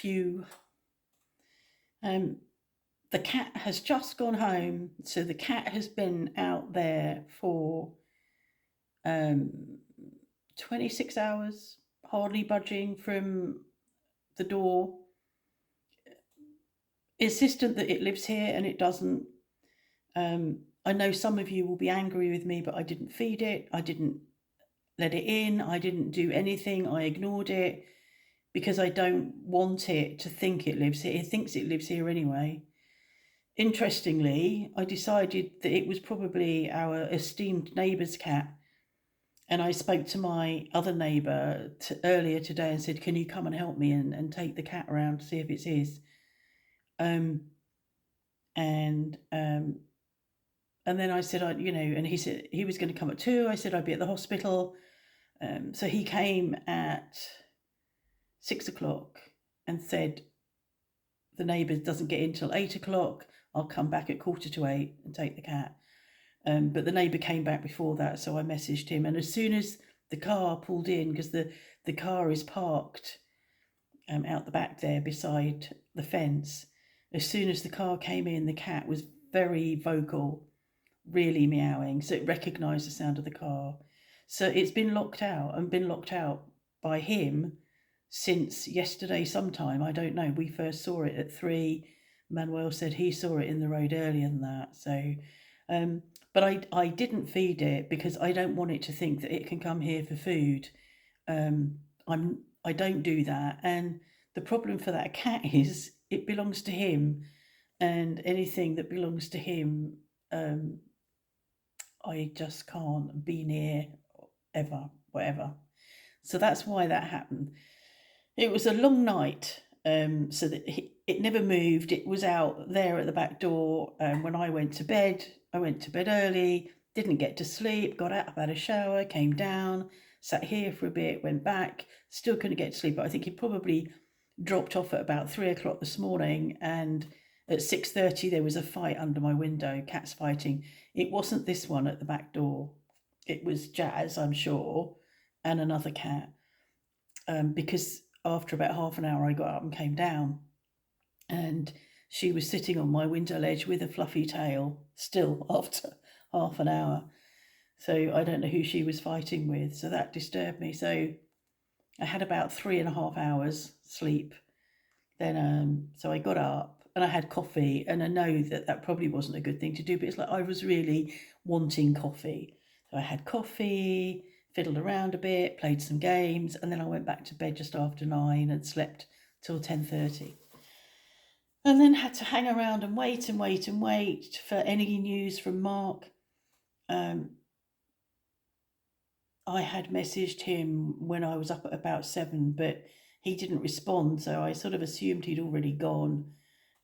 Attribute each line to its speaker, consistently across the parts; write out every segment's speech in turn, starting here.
Speaker 1: few. Um, the cat has just gone home, so the cat has been out there for um, 26 hours, hardly budging from the door, insistent that it lives here and it doesn't. I know some of you will be angry with me, but I didn't feed it, I didn't let it in, I didn't do anything, I ignored it because I don't want it to think it lives here. It thinks it lives here anyway. Interestingly, I decided that it was probably our esteemed neighbour's cat. And I spoke to my other neighbour earlier today and said, "Can you come and help me and take the cat around to see if it's his?" Um, and um, and then I said, and he said he was going to come at 2. I said I'd be at the hospital. So he came at 6 o'clock and said, the neighbour doesn't get in till 8 o'clock. I'll come back at 7:45 and take the cat. But the neighbour came back before that, so I messaged him. And as soon as the car pulled in, because the car is parked out the back there beside the fence, as soon as the car came in, the cat was very vocal, really meowing. So it recognised the sound of the car. So it's been locked out by him since yesterday sometime. I don't know. We first saw it at 3. Manuel said he saw it in the road earlier than that. So, but I didn't feed it because I don't want it to think that it can come here for food. I don't do that. And the problem for that cat is it belongs to him, and anything that belongs to him, I just can't be near ever, whatever. So that's why that happened. It was a long night, so that it never moved. It was out there at the back door. When I went to bed early, didn't get to sleep, got up, had a shower, came down, sat here for a bit, went back, still couldn't get to sleep. But I think he probably dropped off at about 3 o'clock this morning, and at 6:30 there was a fight under my window, cats fighting. It wasn't this one at the back door. It was Jazz, I'm sure, and another cat. Because after about half an hour I got up and came down, and she was sitting on my window ledge with a fluffy tail still after half an hour. So I don't know who she was fighting with, so that disturbed me. So I had about 3.5 hours sleep. Then so I got up and I had coffee, and I know that probably wasn't a good thing to do, but it's like I was really wanting coffee. So I had coffee, fiddled around a bit, played some games, and then I went back to bed just after 9 and slept till 10:30. And then had to hang around and wait for any news from Mark. I had messaged him when I was up at about 7, but he didn't respond, so I sort of assumed he'd already gone.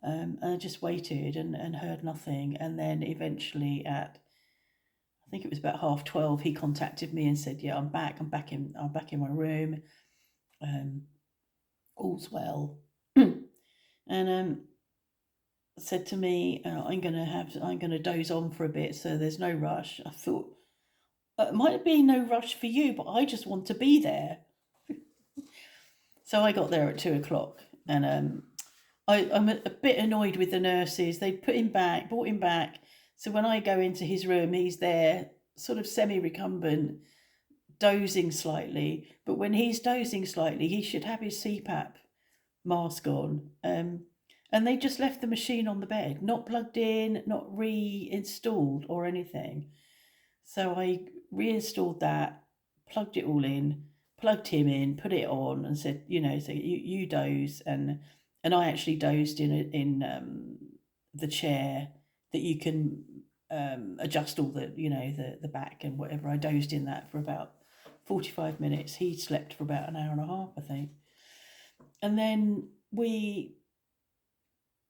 Speaker 1: And I just waited and heard nothing. And then eventually at, I think it was about 12:30, he contacted me and said, "Yeah, I'm back in my room. All's well." And said to me, I'm gonna doze on for a bit, so there's no rush. I thought, it might be no rush for you, but I just want to be there. So I got there at 2 o'clock, and I'm a bit annoyed with the nurses. They brought him back. So when I go into his room, he's there, sort of semi-recumbent, dozing slightly. But when he's dozing slightly, he should have his CPAP mask on. And they just left the machine on the bed, not plugged in, not reinstalled or anything. So I reinstalled that, plugged it all in, plugged him in, put it on, and said, so you doze, and I actually dozed in the chair that you can adjust all the back and whatever. I dozed in that for about 45 minutes. He slept for about an hour and a half, I think. And then we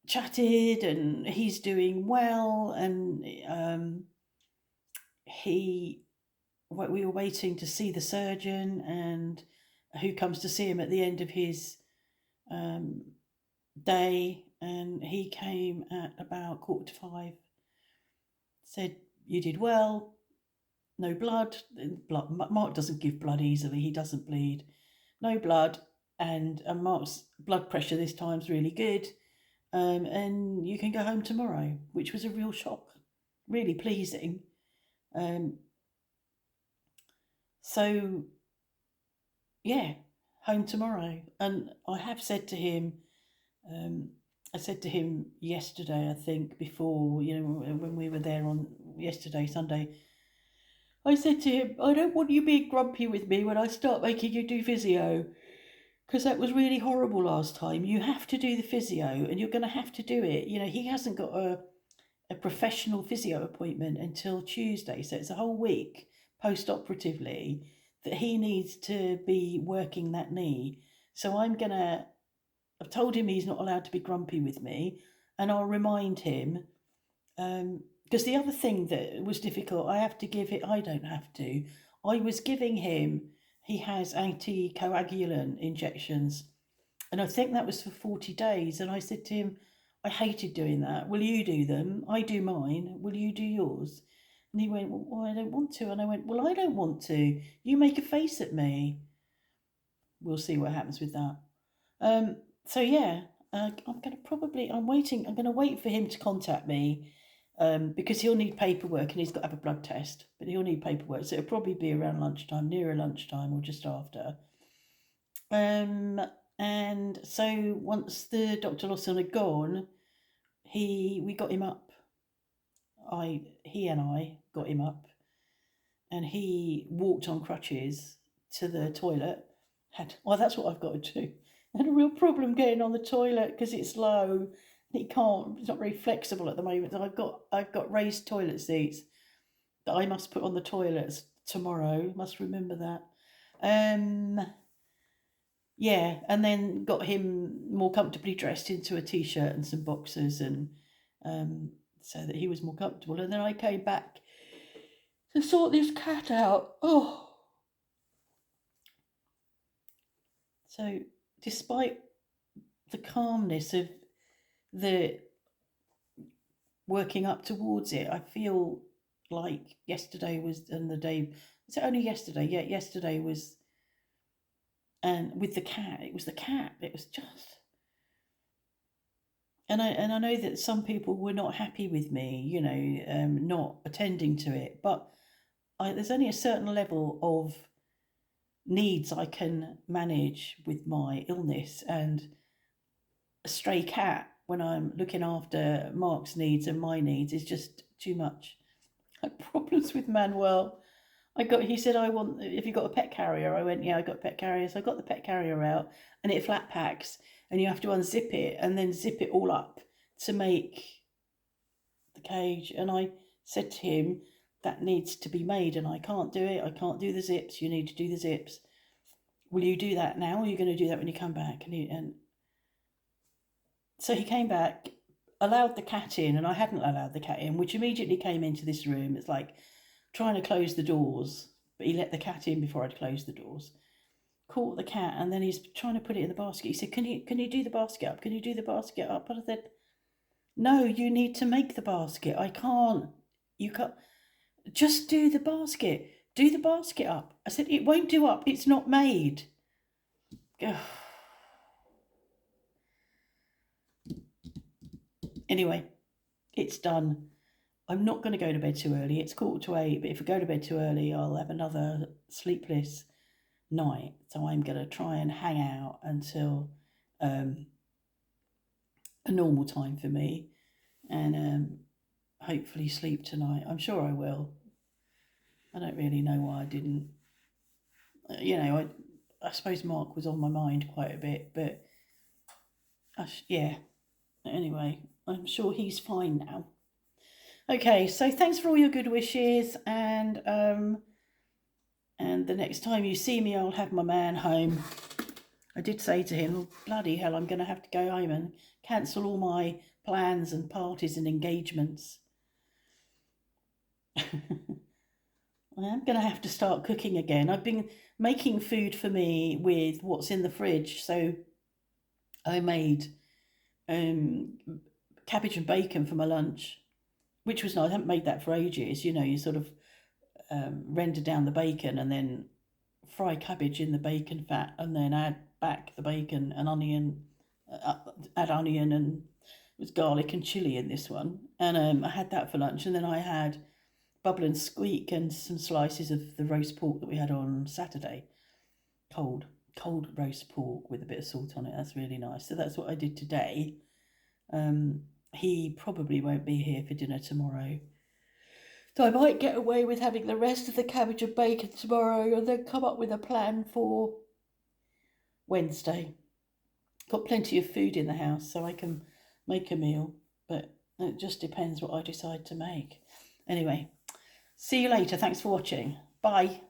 Speaker 1: chatted, and he's doing well, and we were waiting to see the surgeon, and who comes to see him at the end of his day, and he came at about 4:45. Said, "You did well, no blood. Mark doesn't give blood easily, he doesn't bleed. No blood, and Mark's blood pressure this time's really good, and you can go home tomorrow, which was a real shock, really pleasing. Um, so yeah, home tomorrow, and I have said to him. Um, I said to him yesterday, I think, before, when we were there on yesterday, Sunday, I said to him, I don't want you being grumpy with me when I start making you do physio, because that was really horrible last time. You have to do the physio, and you're going to have to do it. He hasn't got a professional physio appointment until Tuesday, so it's a whole week post operatively that he needs to be working that knee. So I've told him he's not allowed to be grumpy with me, and I'll remind him. Because the other thing that was difficult, I have to give it. I don't have to. I was giving him. He has anticoagulant injections, and I think that was for 40 days. And I said to him, I hated doing that. Will you do them? I do mine. Will you do yours? And he went, well, I don't want to. And I went, well, I don't want to. You make a face at me. We'll see what happens with that. Um, so yeah, I'm waiting. I'm gonna wait for him to contact me, because he'll need paperwork and he's got to have a blood test. But he'll need paperwork, so it'll probably be around lunchtime, nearer lunchtime, or just after. Um, and so once the Dr. Lawson had gone, we got him up. He and I got him up, and he walked on crutches to the toilet. That's what I've got to do. I had a real problem getting on the toilet because it's low. It can't. It's not very flexible at the moment. I've got raised toilet seats that I must put on the toilets tomorrow. Must remember that. Um, yeah, and then got him more comfortably dressed into a t-shirt and some boxers, and um, so that he was more comfortable. And then I came back to sort this cat out. Oh, so despite the calmness of the working up towards it, I feel like yesterday was, and the day, was it only yesterday? Yeah, yesterday was, and with the cat, it was the cat. It was just, and I know that some people were not happy with me, not attending to it, but there's only a certain level of needs I can manage with my illness, and a stray cat when I'm looking after Mark's needs and my needs is just too much. I had problems with Manuel. He said, I want, if you got a pet carrier? I went, yeah, I got a pet carrier. So I got the pet carrier out, and it flat packs, and you have to unzip it and then zip it all up to make the cage. And I said to him, that needs to be made, and I can't do it. I can't do the zips. You need to do the zips. Will you do that now, or are you going to do that when you come back? And so he came back, allowed the cat in, and I hadn't allowed the cat in, which immediately came into this room. It's like trying to close the doors, but he let the cat in before I'd closed the doors. Caught the cat, and then he's trying to put it in the basket. He said, "Can you do the basket up? Can you do the basket up?" And I said, "No, you need to make the basket. I can't. You can't. Just do the basket. Do the basket up." I said, "It won't do up. It's not made." Anyway, it's done. I'm not going to go to bed too early. It's 7:45, but if I go to bed too early, I'll have another sleepless night. So I'm going to try and hang out until um, a normal time for me, and hopefully sleep tonight. I'm sure I will. I don't really know why I didn't. I suppose Mark was on my mind quite a bit, but yeah. Anyway, I'm sure he's fine now. Okay, so thanks for all your good wishes, and the next time you see me, I'll have my man home. I did say to him, oh, bloody hell, I'm going to have to go home and cancel all my plans and parties and engagements. I am going to have to start cooking again. I've been making food for me with what's in the fridge. So I made cabbage and bacon for my lunch, which was nice. I haven't made that for ages. You sort of render down the bacon and then fry cabbage in the bacon fat and then add back the bacon and onion, add onion, and it was garlic and chilli in this one. And I had that for lunch, and then I had bubble and squeak and some slices of the roast pork that we had on Saturday. Cold roast pork with a bit of salt on it. That's really nice. So that's what I did today. He probably won't be here for dinner tomorrow. So I might get away with having the rest of the cabbage and bacon tomorrow and then come up with a plan for Wednesday. Got plenty of food in the house, so I can make a meal, but it just depends what I decide to make. Anyway, see you later. Thanks for watching. Bye.